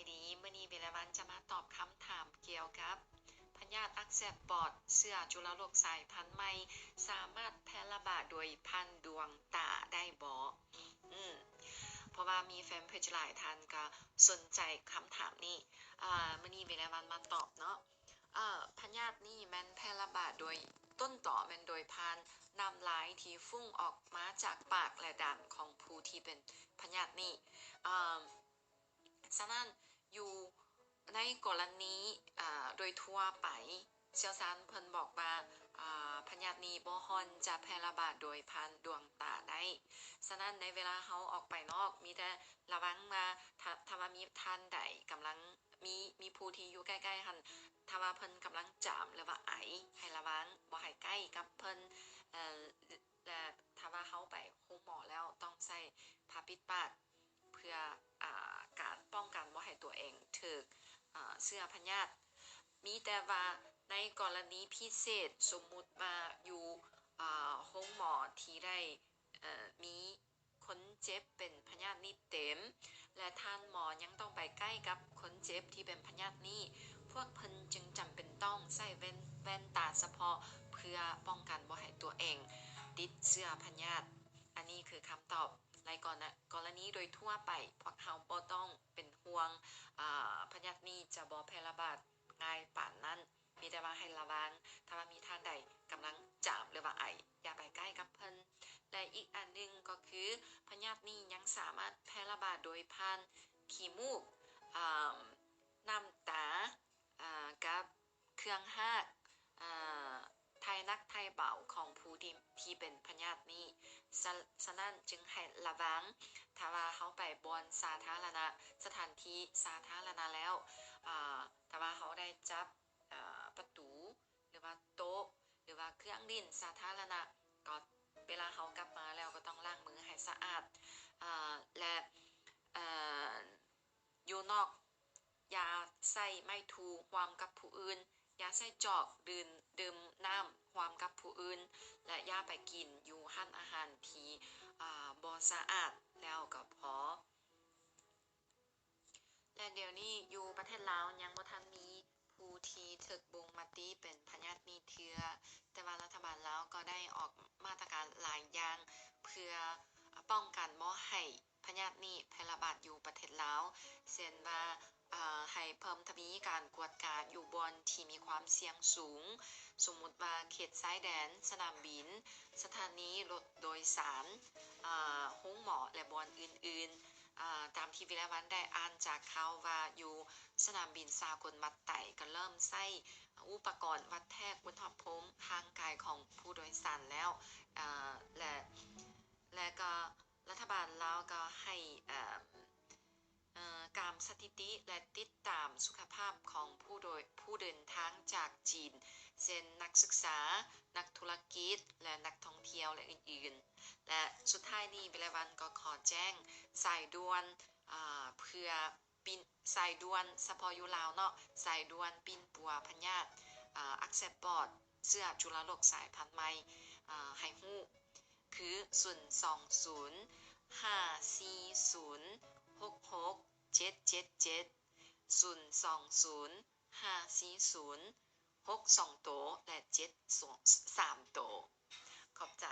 ายดีมื้อนี้เวลาวันจะมาตอบคำถามเกี่ยวกับพยาธิอักเสบปอดเชื้อจุลโรคสายพันธุ์ใหม่สามารถแพร่ระบาดโดยพันธุ์ดวงตาได้บ่เพราะว่ามีแฟนเพจหลายท่านก็สนใจคำถามนี้มื้อนี้เวลาวันมาตอบเนาะพยาธินี่แม่นแพร่ระบาดโดยต้นต่อแม่นโดยผ่านน้ำลายที่ฟุ้งออกมาจากปากและดั้งของผู้ที่เป็นพยาธินี้ฉะนั้นอยู่ในกรณีโดยทั่วไปเชี่ยวชาญเพิ่นบอกว่าพยาธินี้บ่ฮอนจะแพร่ระบาดโดยผ่านดวงตาได้ฉะนั้นในเวลาเฮาออกไปนอกมีแต่ระวังว่าถ้าว่ามีท่านใดกำลังมีผู้ที่อยู่ใกล้ๆหั่นถ้าว่าเพิ่นกำลังจามหรือว่าไอให้ระวังบ่ให้ใกล้กับเพิ่นและถ้าว่าเฮาไปโรงหมอแล้วต้องใส่ผ้าปิดปากเพื่อการป้องกันบ่ให้ตัวเองถูกเชื้อพยาธิมีแต่ว่าในกรณีพิเศษสมมุติว่าอยู่โรงหมอที่ได้มีคนเจ็บเป็นพยาธินี้เต็มและท่านหมอยังต้องไปใกล้กับคนเจ็บที่เป็นพยาธินี้พวกเพิ่นจึงจำเป็นต้องใส่แว่นตาเฉพาะเพื่อป้องกันบ่ให้ตัวเองติดเชื้อพยาธิอันนี้คือคำตอบในกรณีโดยทั่วไปพวกเราบ่ต้องเป็นห่วงพยาธินี้จะบ่แพร่ระบาดง่ายปานนั้นมีแต่ว่าให้ระวังถ้าว่ามีท่านใดกำลังจามหรือว่าไออย่าไปใกล้กับเพิ่นและอีกอันนึงก็คือพยาธินี้ยังสามารถแพร่ระบาดโดยผ่านขี้มูกน้ำตากับเครื่องหากไทยนักไทยเบาของผู้ที่เป็นพยาธินี้ฉะนั้นจึงให้ระวังถ้าว่าเขาไปบอนสาธารณะสถานที่สาธารณะแล้วถ้าว่าเขาได้จับประตูหรือว่าโต๊ะหรือว่าเครื่องดื่มสาธารณะก็เวลาเขากลับมาแล้วก็ต้องล้างมือให้สะอาดและอยู่นอกอย่าใส่ไม้ถูความกับผู้อื่นอย่าใส่จอกดื่มน้ำความกับผู้อื่นและอย่าไปกินอยู่ร้านอาหารที่บ่สะอาดแล้วก็พอและเดี๋ยวนี้อยู่ประเทศลาวยังบ่ทันมีผู้ที่ถูกบ่งมติเป็นพยาธินี้เทื่อแต่ว่ารัฐบาลลาวก็ได้ออกมาตรการหลายอย่างเพื่อป้องกันบ่ให้พยาธินี้แพร่ระบาดอยู่ประเทศลาวเช่นว่าให้เพิ่มทวีการกวดการอยู่บอนที่มีความเสี่ยงสูงสมมุติว่าเขตชายแดนสนามบินสถานีรถโดยสารโรงหมอและบอนอื่นๆตามที่วิลาวันได้อ่านจากข่าวว่าอยู่สนามบินสากลมัดไต่ก็เริ่มใช้อุปกรณ์วัดแทกอุณหภูมิทางกายของผู้โดยสารแล้วและก็รัฐบาลลาวก็ให้การสถิติและติดตามสุขภาพของผู้เดินทางจากจีนเช่นนักศึกษานักธุรกิจและนักท่องเที่ยวและอื่นๆและสุดท้ายนี้วิไลวันก็ขอแจ้งสายด่วนเพื่อปินสายด่วนเฉพาะอยู่ลาวเนาะสายด่วนปินปัวพญาธิอักเสบปอดเชื้อจุลโรคสายพันธุ์ใหม่ให้ฮู้คือ02054066777 0205406 2 โตและ7 3 โตขอบใจ